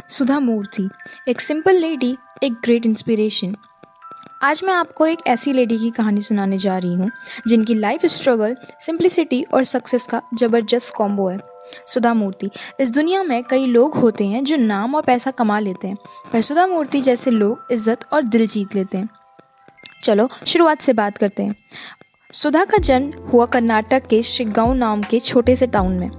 सुधा मूर्ति, एक simple lady, एक great inspiration. आज मैं आपको एक ऐसी लेडी की कहानी सुनाने जा रही हूँ जिनकी लाइफ स्ट्रगल, सिंप्लिसिटी और सक्सेस का ज़बरदस्त कॉम्बो है। सुधा मूर्ति। इस दुनिया में कई लोग होते हैं जो नाम और पैसा कमा लेते हैं, पर सुधा मूर्ति जैसे लोग इज्जत और दिल जीत लेते हैं। चलो शुरुआत से बात करते हैं। सुधा का जन्म हुआ कर्नाटक के शिग्गांव नाम के छोटे से टाउन में।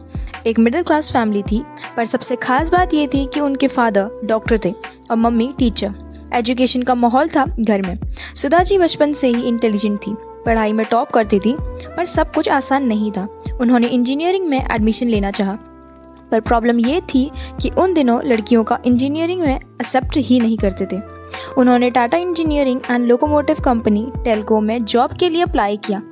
एक मिडिल क्लास फैमिली थी, पर सबसे खास बात ये थी कि उनके फादर डॉक्टर थे और मम्मी टीचर। एजुकेशन का माहौल था घर में। सुधा जी बचपन से ही इंटेलिजेंट थी, पढ़ाई में टॉप करती थी, पर सब कुछ आसान नहीं था। उन्होंने इंजीनियरिंग में एडमिशन लेना चाहा, पर प्रॉब्लम ये थी कि उन दिनों लड़कियों का इंजीनियरिंग में एक्सेप्ट ही नहीं करते थे। उन्होंने Tata engineering and locomotive company Telco में जॉब के लिए अप्लाई किया।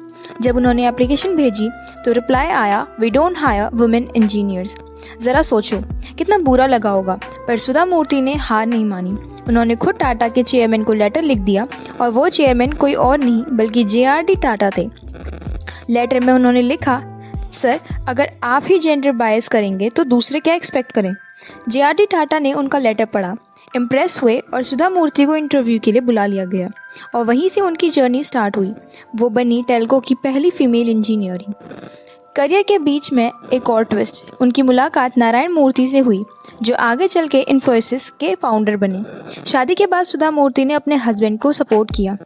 जब उन्होंने एप्लीकेशन भेजी तो रिप्लाई आया, we don't hire women engineers. ज़रा सोचो कितना बुरा लगा होगा, पर सुधा मूर्ति ने हार नहीं मानी। उन्होंने खुद टाटा के चेयरमैन को लेटर लिख दिया, और वो चेयरमैन कोई और नहीं बल्कि JRD टाटा थे। लेटर में उन्होंने लिखा, सर अगर आप ही जेंडर बायस करेंगे तो दूसरे क्या एक्सपेक्ट करें। JRD टाटा ने उनका लेटर पढ़ा, इम्प्रेस हुए और सुधा मूर्ति को इंटरव्यू के लिए बुला लिया गया, और वहीं से उनकी जर्नी स्टार्ट हुई। वो बनी टेल्को की पहली फीमेल इंजीनियरिंग। करियर के बीच में एक और ट्विस्ट, उनकी मुलाकात नारायण मूर्ति से हुई, जो आगे चल के इन्फोसिस के फाउंडर बने। शादी के बाद सुधा मूर्ति ने अपने हस्बैंड को सपोर्ट किया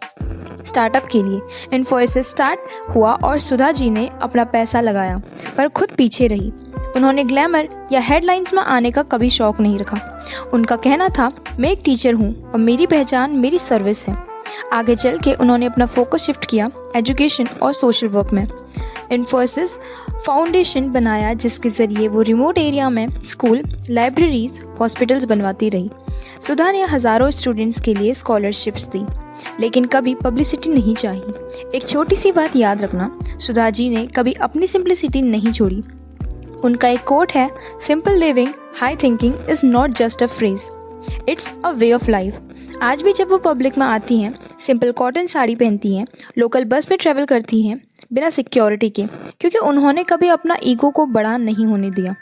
स्टार्टअप के लिए। इन्फोसिस स्टार्ट हुआ और सुधा जी ने अपना पैसा लगाया, पर खुद पीछे रही। उन्होंने ग्लैमर या हेडलाइंस में आने का कभी शौक नहीं रखा। उनका कहना था, मैं एक टीचर हूँ और मेरी पहचान मेरी सर्विस है। आगे चल के उन्होंने अपना फोकस शिफ्ट किया एजुकेशन और सोशल वर्क में। इन्फोसिस फाउंडेशन बनाया, जिसके ज़रिए वो रिमोट एरिया में स्कूल, लाइब्रेरीज, हॉस्पिटल्स बनवाती रही। सुधा ने हज़ारों स्टूडेंट्स के लिए स्कॉलरशिप्स दी, लेकिन कभी पब्लिसिटी नहीं चाहिए। एक छोटी सी बात याद रखना, सुधा जी ने कभी अपनी सिंप्लिसिटी नहीं छोड़ी। उनका एक कोट है, simple living high thinking is not just a phrase, it's a way of life. आज भी जब वो पब्लिक में आती हैं, सिंपल कॉटन साड़ी पहनती हैं, लोकल बस में ट्रैवल करती हैं बिना सिक्योरिटी के, क्योंकि उन्होंने कभी अपना ईगो को बड़ा नहीं होने दिया।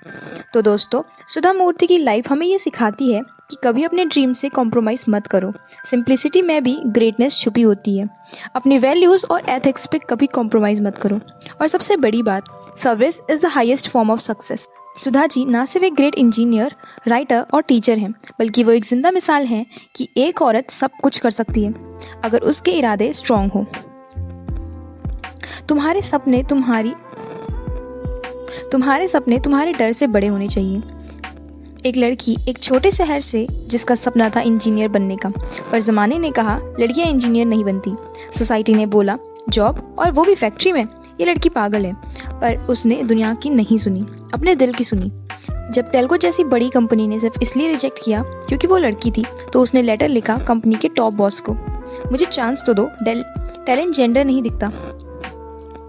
तो दोस्तों, सुधा मूर्ति की लाइफ हमें ये सिखाती है कि कभी अपने ड्रीम से कॉम्प्रोमाइज़ मत करो। सिंप्लिसिटी में भी ग्रेटनेस छुपी होती है। अपनी वैल्यूज़ और एथिक्स पे कभी कॉम्प्रोमाइज़ मत करो। और सबसे बड़ी बात, service is the highest form of success. Sudha ji ना सिर्फ एक ग्रेट इंजीनियर, राइटर और टीचर हैं, बल्कि वो एक जिंदा मिसाल हैं कि एक औरत सब कुछ कर सकती है अगर उसके इरादे स्ट्रॉन्ग हो। तुम्हारे सपने तुम्हारे डर से बड़े होने चाहिए। एक लड़की एक छोटे शहर से, जिसका सपना था इंजीनियर बनने का, पर ज़माने ने कहा लड़कियां इंजीनियर नहीं बनती। सोसाइटी ने बोला जॉब, और वो भी फैक्ट्री में, ये लड़की पागल है। पर उसने दुनिया की नहीं सुनी, अपने दिल की सुनी। जब टेल्को जैसी बड़ी कंपनी ने सिर्फ इसलिए रिजेक्ट किया क्योंकि वो लड़की थी, तो उसने लेटर लिखा कंपनी के टॉप बॉस को, मुझे चांस तो दो, टैलेंट जेंडर नहीं दिखता।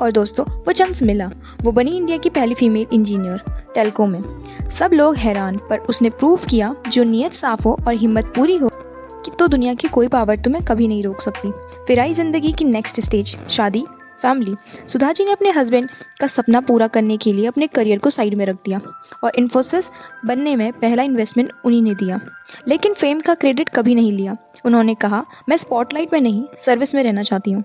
और दोस्तों, वो चांस मिला। वो बनी इंडिया की पहली फीमेल इंजीनियर टेल्को में। सब लोग हैरान, पर उसने प्रूव किया, जो नीयत साफ हो और हिम्मत पूरी हो कि तो दुनिया की कोई पावर तुम्हें कभी नहीं रोक सकती। फिर आई जिंदगी की नेक्स्ट स्टेज, शादी, फैमिली। सुधा जी ने अपने हस्बैंड का सपना पूरा करने के लिए अपने करियर को साइड में रख दिया, और इन्फोसिस बनने में पहला इन्वेस्टमेंट उन्हीं ने दिया। लेकिन फेम का क्रेडिट कभी नहीं लिया। उन्होंने कहा, मैं स्पॉटलाइट में नहीं, सर्विस में रहना चाहती हूँ।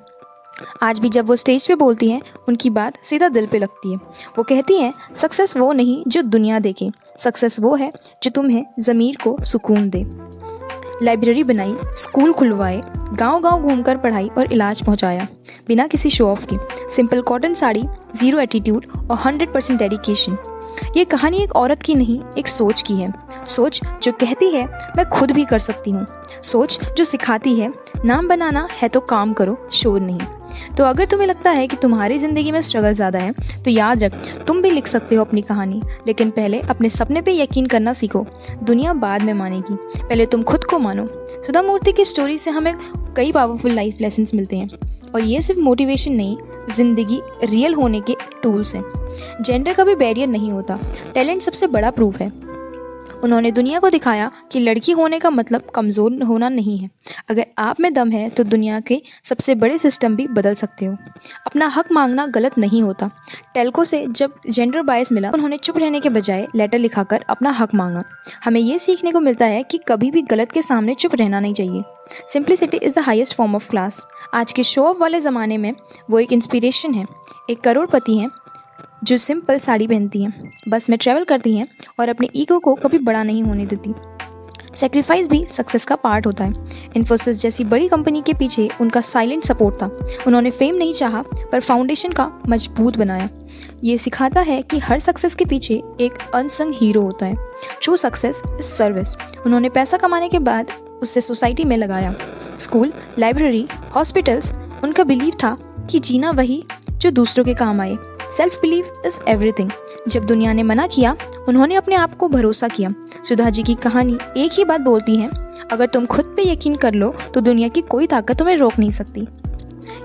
आज भी जब वो स्टेज पे बोलती हैं, उनकी बात सीधा दिल पे लगती है। वो कहती हैं, सक्सेस वो नहीं जो दुनिया देखे, सक्सेस वो है जो तुम्हें ज़मीर को सुकून दे। लाइब्रेरी बनाई, स्कूल खुलवाए, गांव-गांव घूमकर पढ़ाई और इलाज पहुंचाया, बिना किसी शो ऑफ के। Simple cotton sari, zero attitude और 100% डेडिकेशन। ये कहानी एक औरत की नहीं, एक सोच की है। सोच जो कहती है मैं खुद भी कर सकती हूँ। सोच जो सिखाती है, नाम बनाना है तो काम करो, शोर नहीं। तो अगर तुम्हें लगता है कि तुम्हारी ज़िंदगी में स्ट्रगल ज़्यादा है, तो याद रख, तुम भी लिख सकते हो अपनी कहानी। लेकिन पहले अपने सपने पे यकीन करना सीखो, दुनिया बाद में मानेगी, पहले तुम खुद को मानो। सुधा मूर्ति की स्टोरी से हमें कई पावरफुल लाइफ लेसन्स मिलते हैं, और ये सिर्फ मोटिवेशन नहीं, ज़िंदगी रियल होने के टूल्स हैं। जेंडर का भी बैरियर नहीं होता, टैलेंट सबसे बड़ा प्रूफ है। उन्होंने दुनिया को दिखाया कि लड़की होने का मतलब कमज़ोर होना नहीं है। अगर आप में दम है तो दुनिया के सबसे बड़े सिस्टम भी बदल सकते हो। अपना हक मांगना गलत नहीं होता। टेल्को से जब जेंडर बायस मिला, उन्होंने चुप रहने के बजाय लेटर लिखाकर अपना हक मांगा। हमें ये सीखने को मिलता है कि कभी भी गलत के सामने चुप रहना नहीं चाहिए। Simplicity is the highest form of class. आज के शो ऑफ वाले ज़माने में वो एक इंस्पिरेशन है। एक करोड़पति हैं जो सिंपल साड़ी पहनती हैं, बस में ट्रैवल करती हैं और अपने ईगो को कभी बड़ा नहीं होने देती। सेक्रीफाइस भी सक्सेस का पार्ट होता है। इन्फोसिस जैसी बड़ी कंपनी के पीछे उनका साइलेंट सपोर्ट था। उन्होंने फेम नहीं चाहा पर फाउंडेशन का मजबूत बनाया। ये सिखाता है कि हर सक्सेस के पीछे एक अनसंग हीरो होता है। True success is service. उन्होंने पैसा कमाने के बाद उससे सोसाइटी में लगाया। स्कूल, लाइब्रेरी, हॉस्पिटल्स, उनका बिलीव था कि जीना वही जो दूसरों के काम आए। Self believe is everything. जब दुनिया ने मना किया, उन्होंने अपने आप को भरोसा किया। सुधा जी की कहानी एक ही बात बोलती है, अगर तुम खुद पे यकीन कर लो तो दुनिया की कोई ताकत तुम्हें रोक नहीं सकती।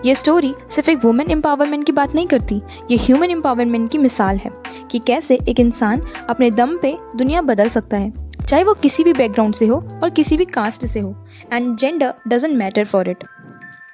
ये स्टोरी सिर्फ एक वुमेन एम्पावरमेंट की बात नहीं करती, ये ह्यूमन एम्पावरमेंट की मिसाल है कि कैसे एक इंसान अपने दम पे दुनिया बदल सकता है, चाहे वो किसी भी बैकग्राउंड से हो और किसी भी कास्ट से हो, and gender doesn't matter for it.